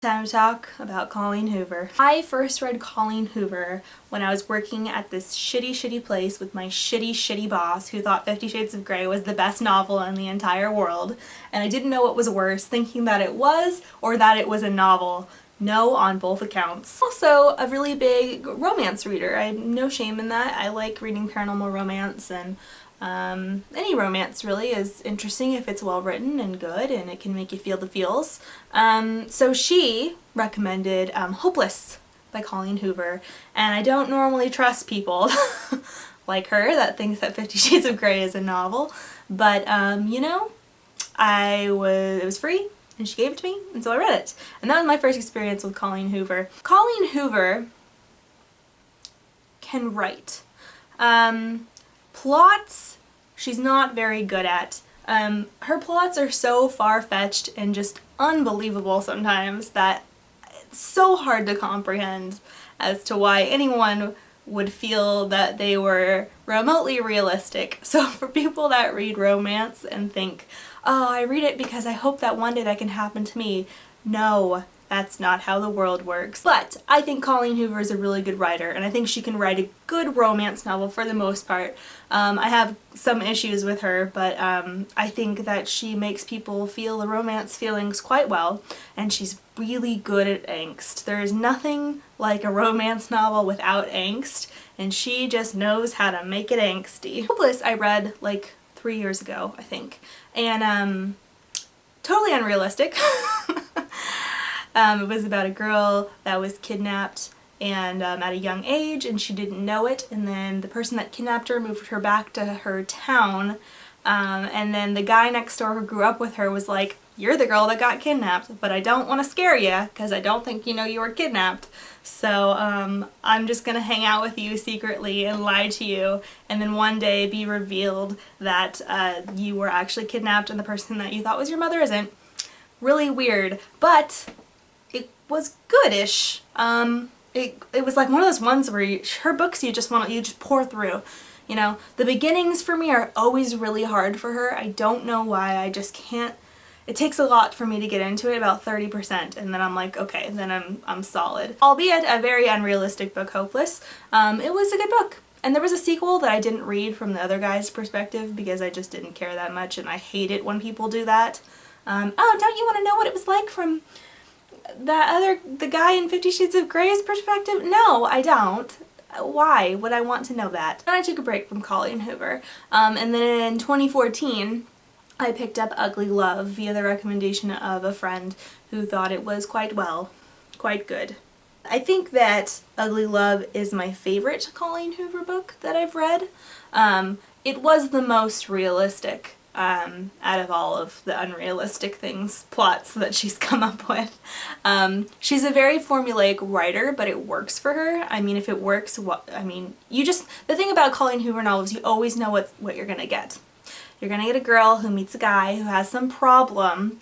Time to talk about Colleen Hoover. I first read Colleen Hoover when I was working at this shitty place with my shitty boss who thought 50 Shades of Grey was the best novel in the entire world, and I didn't know what was worse, thinking that it was or that it was a novel. No on both accounts. Also a really big romance reader. I have no shame in that. I like reading paranormal romance, and any romance really is interesting if it's well written and good and it can make you feel the feels. So she recommended Hopeless by Colleen Hoover, and I don't normally trust people like her that thinks that 50 Shades of Grey is a novel, but you know, it was free and she gave it to me, and so I read it. And that was my first experience with Colleen Hoover. Colleen Hoover can write. Plots, she's not very good at. Her plots are so far-fetched and just unbelievable sometimes that it's so hard to comprehend as to why anyone would feel that they were remotely realistic. So for people that read romance and think, oh, I read it because I hope that one day that can happen to me, no. That's not how the world works. But I think Colleen Hoover is a really good writer, and I think she can write a good romance novel for the most part. I have some issues with her, but I think that she makes people feel the romance feelings quite well, and she's really good at angst. There is nothing like a romance novel without angst, and she just knows how to make it angsty. Hopeless I read like 3 years ago, I think, and totally unrealistic. It was about a girl that was kidnapped and at a young age, and she didn't know it, and then the person that kidnapped her moved her back to her town, and then the guy next door who grew up with her was like, you're the girl that got kidnapped, but I don't want to scare you because I don't think you know you were kidnapped, so I'm just gonna hang out with you secretly and lie to you, and then one day be revealed that you were actually kidnapped and the person that you thought was your mother isn't. Really weird, but it was goodish. It was like one of those ones where her books you just pour through. You know, the beginnings for me are always really hard for her. I don't know why, I just can't. It takes a lot for me to get into it, about 30%, and then I'm like, okay, then I'm solid. Albeit a very unrealistic book, Hopeless. It was a good book. And there was a sequel that I didn't read from the other guy's perspective because I just didn't care that much, and I hate it when people do that. Oh, don't you want to know what it was like from the guy in 50 Shades of Grey's perspective? No, I don't. Why would I want to know that? Then I took a break from Colleen Hoover, and then in 2014 I picked up Ugly Love via the recommendation of a friend who thought it was quite good. I think that Ugly Love is my favorite Colleen Hoover book that I've read. It was the most realistic out of all of the unrealistic plots that she's come up with. She's a very formulaic writer, but it works for her. I mean, if it works, the thing about Colleen Hoover novels, you always know what you're gonna get. You're gonna get a girl who meets a guy who has some problem,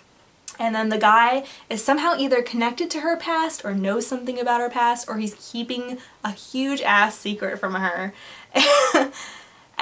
and then the guy is somehow either connected to her past or knows something about her past, or he's keeping a huge ass secret from her.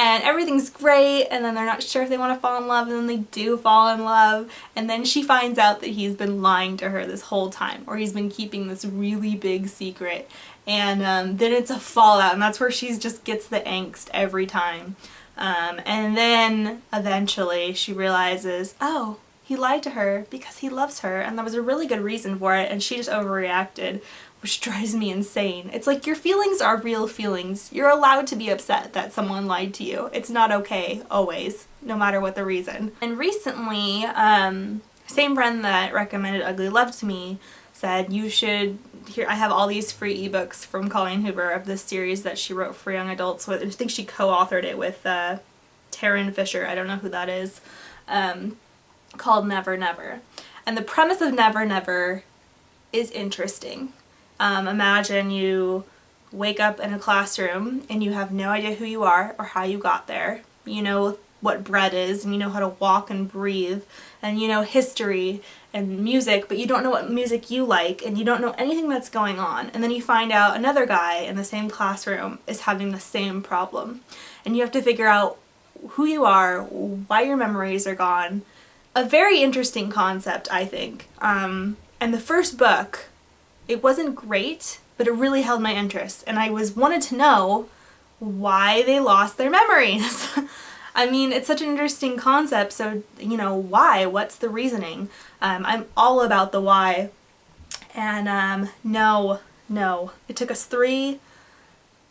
And everything's great, and then they're not sure if they want to fall in love, and then they do fall in love, and then she finds out that he's been lying to her this whole time, or he's been keeping this really big secret, and then it's a fallout, and that's where she just gets the angst every time. And then eventually she realizes, oh, he lied to her because he loves her, and there was a really good reason for it, and she just overreacted, which drives me insane. It's like, your feelings are real feelings. You're allowed to be upset that someone lied to you. It's not okay, always, no matter what the reason. And recently, same friend that recommended Ugly Love to me said, you should, I have all these free ebooks from Colleen Hoover of this series that she wrote for young adults with, I think she co-authored it with Taryn Fisher, I don't know who that is, called Never Never. And the premise of Never Never is interesting. Imagine you wake up in a classroom and you have no idea who you are or how you got there. You know what bread is, and you know how to walk and breathe, and you know history and music, but you don't know what music you like, and you don't know anything that's going on. And then you find out another guy in the same classroom is having the same problem. And you have to figure out who you are, why your memories are gone. A very interesting concept, I think. And the first book, it wasn't great, but it really held my interest, and I wanted to know why they lost their memories. I mean, it's such an interesting concept, so, you know, why? What's the reasoning? I'm all about the why. And no. It took us 3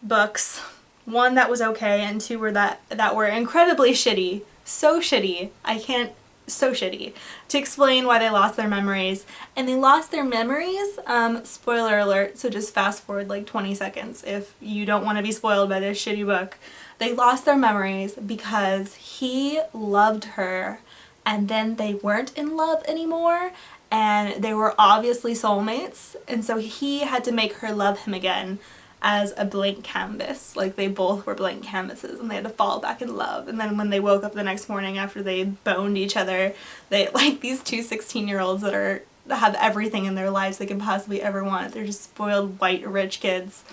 books, 1 that was okay, and 2 that were incredibly shitty. So shitty. So shitty. To explain why they lost their memories. And they lost their memories, spoiler alert, so just fast forward like 20 seconds if you don't want to be spoiled by this shitty book. They lost their memories because he loved her and then they weren't in love anymore, and they were obviously soulmates, and so he had to make her love him again as a blank canvas. Like, they both were blank canvases and they had to fall back in love. And then when they woke up the next morning after they boned each other, they, like, these 2 16-year-olds that have everything in their lives they could possibly ever want. They're just spoiled white rich kids.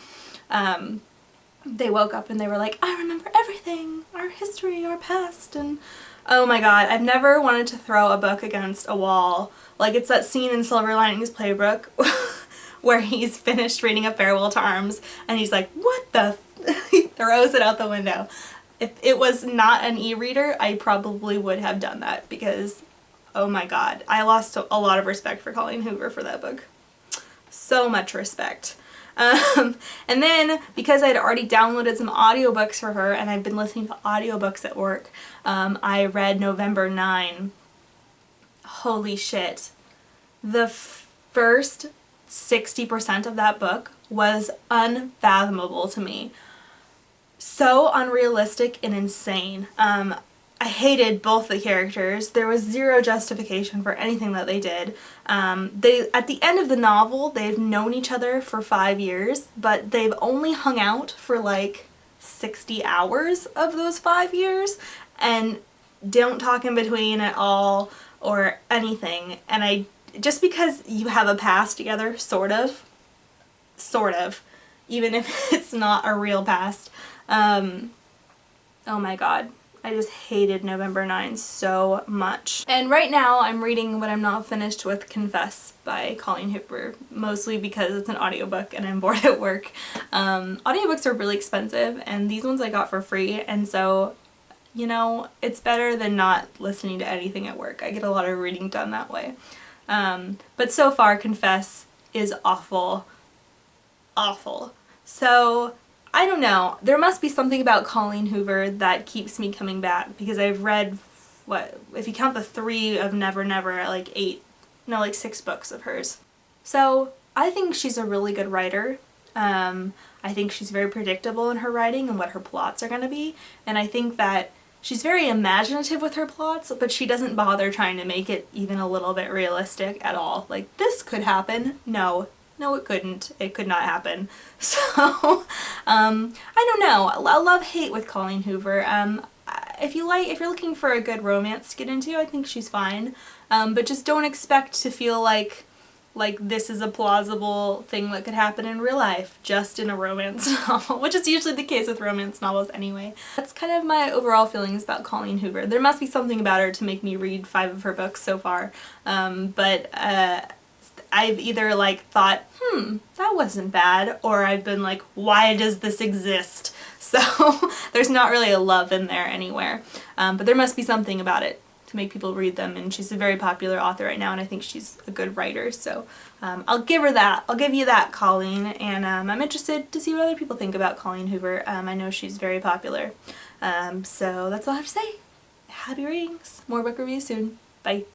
They woke up and they were like, I remember everything, our history, our past, and oh my god, I've never wanted to throw a book against a wall. Like, it's that scene in Silver Linings Playbook where he's finished reading A Farewell to Arms and he's like, what the he throws it out the window. If it was not an e-reader, I probably would have done that, because oh my god, I lost a lot of respect for Colleen Hoover for that book. So much respect. And then, because I'd already downloaded some audiobooks for her and I've been listening to audiobooks at work, I read November 9. Holy shit. The first 60% of that book was unfathomable to me. So unrealistic and insane. I hated both the characters. There was zero justification for anything that they did. At the end of the novel, they've known each other for 5 years, but they've only hung out for like 60 hours of those 5 years and don't talk in between at all or anything. And just because you have a past together, sort of, even if it's not a real past, oh my god. I just hated November 9 so much. And right now I'm reading What I'm Not Finished With, Confess by Colleen Hoover, mostly because it's an audiobook and I'm bored at work. Audiobooks are really expensive and these ones I got for free, and so, you know, it's better than not listening to anything at work. I get a lot of reading done that way. But so far, Confess is awful. Awful. So, I don't know. There must be something about Colleen Hoover that keeps me coming back, because I've read, what, if you count the 3 of Never Never, like 6 books of hers. So I think she's a really good writer. I think she's very predictable in her writing and what her plots are going to be, and I think that she's very imaginative with her plots, but she doesn't bother trying to make it even a little bit realistic at all. Like, this could happen. No, it couldn't. It could not happen. So, I don't know. I love-hate with Colleen Hoover. If you're looking for a good romance to get into, I think she's fine. But just don't expect to feel like this is a plausible thing that could happen in real life, just in a romance novel, which is usually the case with romance novels anyway. That's kind of my overall feelings about Colleen Hoover. There must be something about her to make me read 5 of her books so far, but I've either like thought, that wasn't bad, or I've been like, why does this exist? So there's not really a love in there anywhere, but there must be something about it to make people read them, and she's a very popular author right now, and I think she's a good writer, so I'll give her that. I'll give you that, Colleen, and I'm interested to see what other people think about Colleen Hoover. I know she's very popular, so that's all I have to say. Happy readings. More book reviews soon. Bye.